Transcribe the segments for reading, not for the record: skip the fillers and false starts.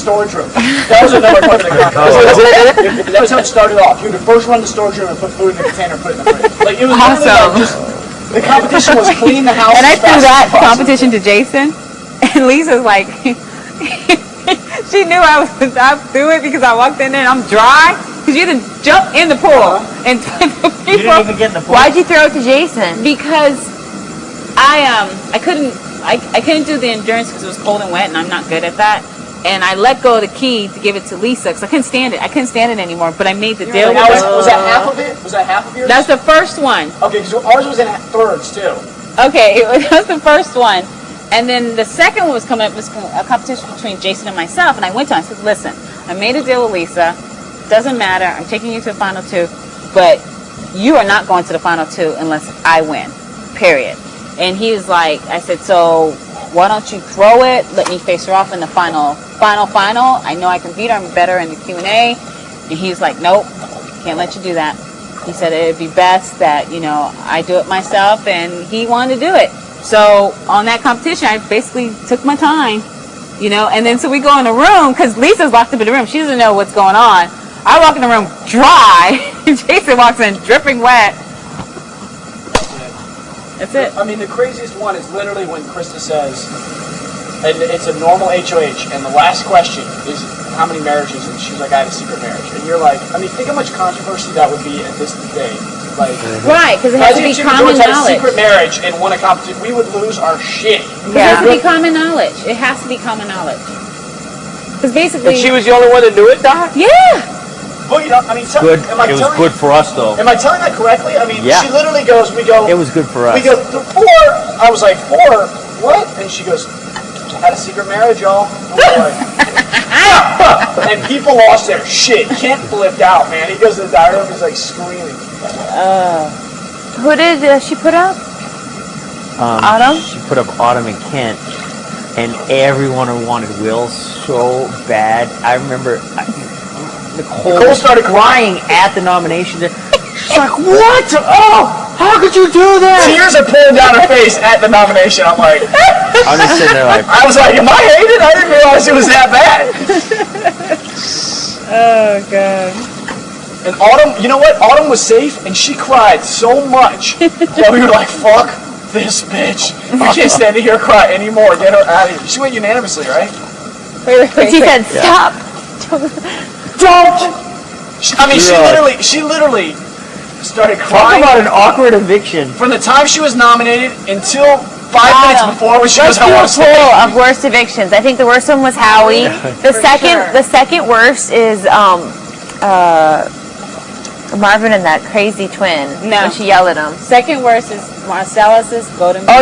storage room. That was another part of the competition. That was how it started off. You were the first one in the storage room and put food in the container and put it in the fridge. Like, it was awesome. Like just, the competition was clean the house. And I threw that competition to Jason, and Lisa's like, she knew I threw it because I walked in there and I'm dry. Because you had to jump in the pool and you didn't even get in the pool. Why'd you throw it to Jason? Because I couldn't do the endurance because it was cold and wet, and I'm not good at that. And I let go of the key to give it to Lisa because I couldn't stand it. I couldn't stand it anymore. But I made the deal. Was that half of it? Was that half of yours? That's the first one. Okay, because ours was in thirds too. Okay, that was the first one. And then the second one was coming up, was a competition between Jason and myself. And I went to him, I said, listen, I made a deal with Lisa. Doesn't matter. I'm taking you to the final two. But you are not going to the final two unless I win, period. And he was like, I said, so why don't you throw it? Let me face her off in the final. I know I can beat her. I'm better in the Q&A. And he's like, nope, can't let you do that. He said it'd be best that, I do it myself. And he wanted to do it. So on that competition, I basically took my time, and then so we go in the room because Lisa's locked up in the room. She doesn't know what's going on. I walk in the room dry. Jason walks in dripping wet. That's it. I mean, the craziest one is literally when Krista says, and it's a normal HOH, and the last question is how many marriages, and she's like, I had a secret marriage. And you're like, I mean, think how much controversy that would be at this day. Like, right, because it has to be common knowledge. Had a secret marriage and won a competition, we would lose our shit. It has to be common knowledge. It has to be common knowledge. Because basically... And she was the only one that knew it, Doc? Yeah. Well, I mean, good. It was good for us, though. Am I telling that correctly? I mean, she literally goes, we go... It was good for us. We go, 4. I was like, 4? What? And she goes, had a secret marriage, y'all. And we're like... and people lost their shit. Kent flipped out, man. He goes to the diary room, he's like screaming. Who did she put up? Autumn? She put up Autumn and Kent, and everyone wanted Will so bad. I remember Nicole started crying at the nomination. She's like, what? Oh, how could you do that? Tears are pouring down her face at the nomination. I'm like... I'm just sitting there like... I was like, am I hated? I didn't realize it was that bad. Oh, God. And Autumn, you know what? Autumn was safe, and she cried so much that we were like, fuck this bitch. I can't stand to hear her cry anymore. Get her out of here. She went unanimously, right? But she said, stop. Don't! I mean, she literally started crying. Talk about an awkward eviction. From the time she was nominated until 5 minutes before when she goes, I want to stay. Of worst evictions. I think the worst one was Howie. The second worst is Marvin and that crazy twin. No. When she yelled at him. Second worst is Marcellus's Golden. Oh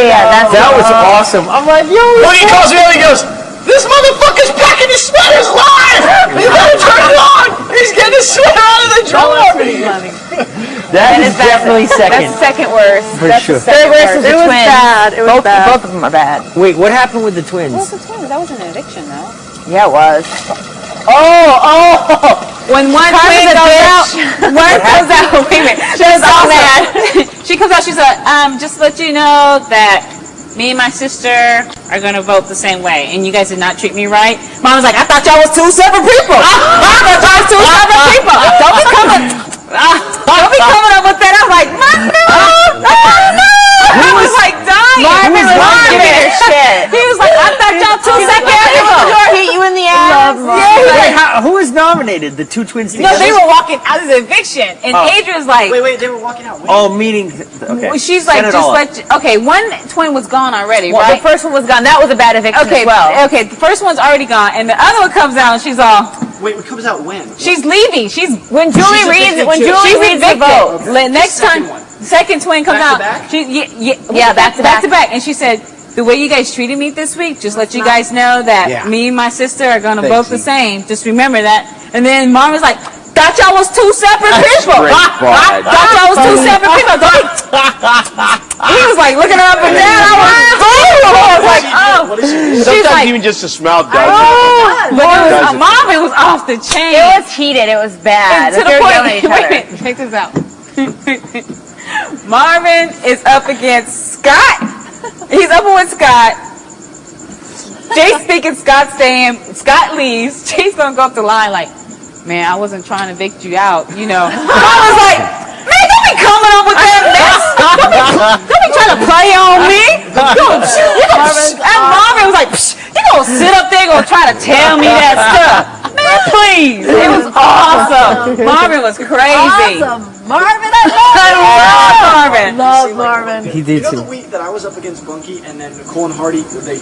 yeah. That was awesome. I'm like, yo. When he calls me up, he goes, this motherfucker's packing his sweaters live! You better turn it on! He's getting his sweater out of the drawer! That is definitely second. That's the second worst. For sure. Third worst is the twins. Bad. It was bad. Both of them are bad. Wait, what happened with the twins? What was the twins? That was an eviction, though. Yeah, it was. When one twin goes out, wait a minute. She's all mad. She comes out, she's like, just to let you know that me and my sister are going to vote the same way, and you guys did not treat me right. Mom was like, I thought y'all was 2 separate people. I thought y'all was 2 separate people. Don't be coming up with that. I'm like, no. I was like dying. Marvin was giving her shit. He was like, I thought y'all 2 separate people. Hit you in the ass. Wait, who was nominated? The two twins together? No, they were walking out of the eviction, and Adrian's like, wait, they were walking out. Meaning. Okay. She's like, one twin was gone already, Well, right? the first one was gone. That was a bad eviction as well. Okay, the first one's already gone, and the other one comes out, and she's all... Wait, it comes out when? She's leaving. When Julie reads the vote. Next time, second twin comes out. Back Back to back. And she said, the way you guys treated me this week, just let you guys know that me and my sister are going to vote the same. Just remember that. And then Mom was like, thought y'all was 2 separate people. Thought y'all was 2 separate people. He was like looking up and down. I was like, oh. Sometimes even just the smell does it. But Marvin was off the chain. It was heated. It was bad. To the point. Wait, check this out. Marvin is up against Scott. He's up with Scott. Jace thinking Scott's staying. Scott leaves. Jace gonna go up the line like, man, I wasn't trying to evict you out, you know. I was like, man, don't be coming up with that mess. Don't be trying to play on me. And Marvin was like, you gonna sit up there gonna try to tell me that stuff. Man, please. It was awesome. Marvin was crazy. Awesome. Marvin, I love Marvin. love Marvin. He You did know too. the week that I was up against Bunky and then Nicole and Hardy, they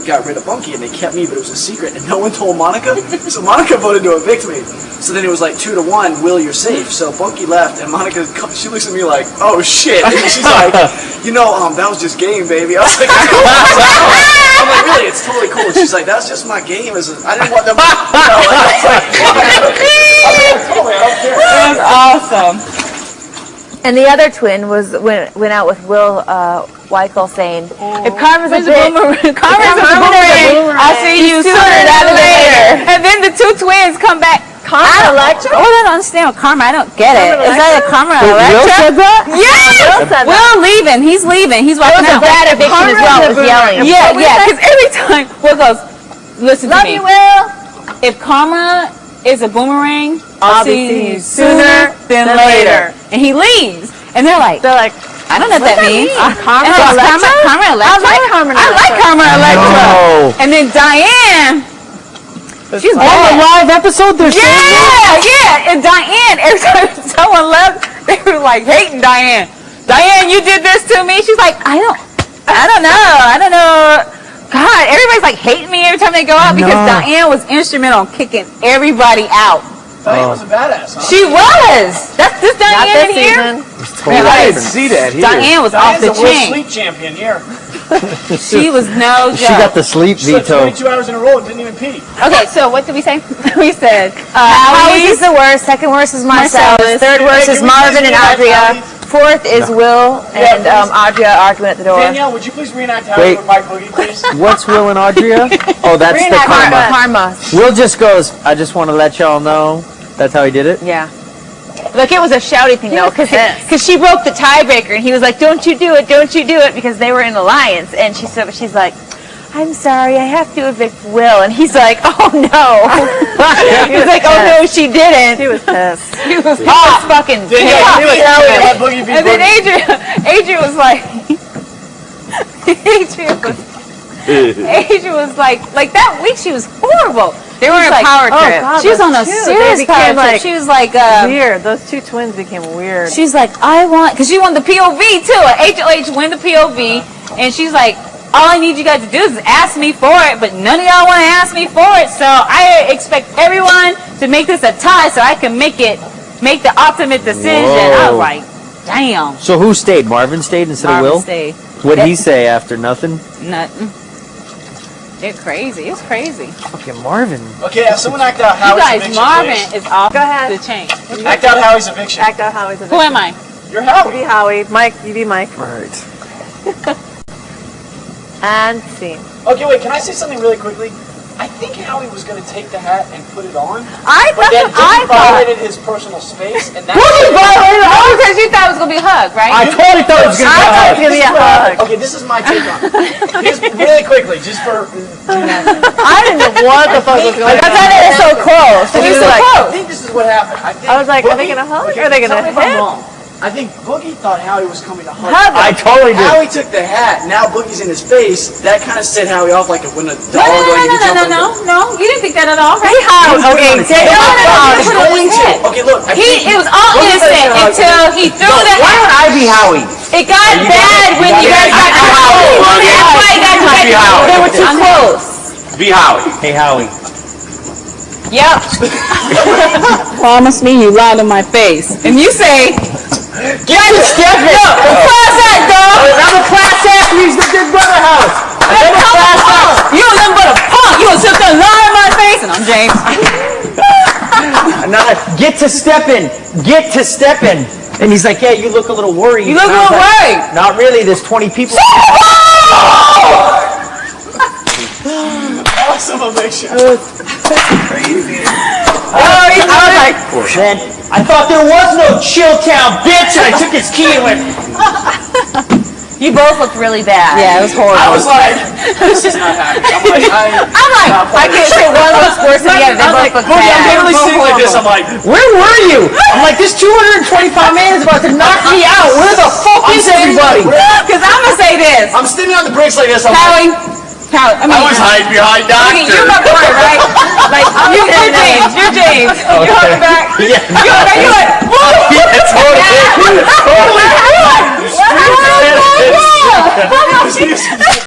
got rid of Bunky and they kept me, but it was a secret and no one told Monica. So Monica voted to evict me. So then it was like 2-1, Will, you're safe. So Bunky left and Monica, she looks at me like, oh shit. And she's like, that was just game, baby. I was like, I'm like, really? It's totally cool. She's like, that's just my game. I didn't want them to, totally, I don't care. It was awesome. And the other twin went out with Will Weichel saying, if Karma's a boomerang, I'll see you sooner than later. And then the two twins come back. Karma Electra? I don't understand what Karma. I don't get it. Is that a Karma Electra? Will said that? Yes! Will leaving. He's leaving. He's walking out. That eviction as well was yelling. Yeah, because every time Will goes, listen to Love me. you, Will. If Karma is a boomerang, I'll see you sooner than later. And he leaves. And they're like, I don't know what that means. Karma Electra? Karma Electra? I like Karma Electra. No. And then Diane. She's On the live episode, they're saying that? Yeah. And Diane, every time someone left, they were like hating Diane. Diane, you did this to me. She's like, I don't know. God, everybody's like hating me every time they go out because Diane was instrumental in kicking everybody out. Diane was a badass, huh? She was. That's this Diane Not this in here. season. It's totally I didn't different. see that here. Diane was off Diane's the a Will chain. Sleep champion here. She was no joke. She got the sleep She slept veto. 22 hours in a row and didn't even pee. Okay, so what did we say? We said Howie's is the worst. Second worst is Marcellus. Third worst Hey, is can we Marvin please and reenact Adria. Howie's? Fourth is Will and Adria arguing at the door. Danielle, would you please reenact how Wait. with Mike Boogie, please? What's Will and Adria? Oh, that's the karma. Karma. Will just goes, I just want to let y'all know. That's how he did it? Yeah. Look, it was a shouty thing though, because she broke the tiebreaker, and he was like, "Don't you do it," because they were in alliance, and she's like, "I'm sorry, I have to evict Will," and he's like, "Oh no," he's like, "Oh no, she didn't." He was pissed. He was fucking pissed. Let Boogie be And then Boogie. Adrian was like, Adrian was like that week she was horrible. They were on a power trip. God, She was on a those two, serious they power became, trip. like, She was like, Weird. Those two twins became weird. she's like, because she won the POV too. HOH win the POV, and she's like, all I need you guys to do is ask me for it, but none of y'all want to ask me for it, so I expect everyone to make this a tie so I can make the ultimate decision. I was Whoa. like, damn. So who stayed? Marvin stayed instead of Will? Stay. What'd he say after nothing? Nothing. It's crazy. It's crazy. Fucking Marvin. Okay, someone act out You Howie's guys, eviction, Marvin please. is off Go ahead. the chain. Act out Howie's eviction. Act out Howie's Who am I? You're Howie. You be Howie. Mike, you be Mike. Right. And scene. Okay, wait, can I say something really quickly? I think Howie was going to take the hat and put it on, That's but then what I Boogie thought. violated his personal space, and that's... Oh, because you thought it was going to be a hug, right? I totally thought it was going to be a I thought it was hug. gonna be a hug. Okay, this is my take on it. Just really quickly, just for... I didn't know what the fuck was going on. I thought it was so close. It was so I close. think this is what happened. I was like, are they gonna hug or are they gonna tell me if I'm hit? wrong. I think Boogie thought Howie was coming to hug. Hug I totally did. Howie took the hat, now Boogie's in his face. That kind of set Howie off like when a dog No. You didn't think that at all, right? Okay, take it off. Okay, look. It was all innocent until he threw the Why hat. would I be Howie? It got bad when you guys got to Howie. That's why you guys got to Howie. They were too close. Be Howie. Hey, Howie. Yep. Promise me you lied to my face. And you say, Get to Stephanie! class act, dog. I'm a class act. He's the Big Brother house. I'm a class act. You was nothing but a punk. You was sit there and lie in my face. And I'm James. Get to Steppen. Get to Steppen. And he's like, yeah, you look a little worried. You look a And I was little like, worried. Not really. There's 20 people. Awesome eviction. I was like, man, I thought there was no Chill Town, bitch. And I took his key and went. You both looked really bad. Yeah, it was horrible. I was like, this is not happening. I can't say one looks worse than the other. They both look I'm bad. literally sitting like this. I'm like, Where were you? I'm like, this 225 man is about to knock me out. Where the fuck is everybody? Because I'm going to say this. I'm standing on the bricks like this. I'm like, Howie, I mean, I was hiding behind okay, you're Doctor. my boy, right? Like, you're James. You're James. You're holding back. Yeah. You're like,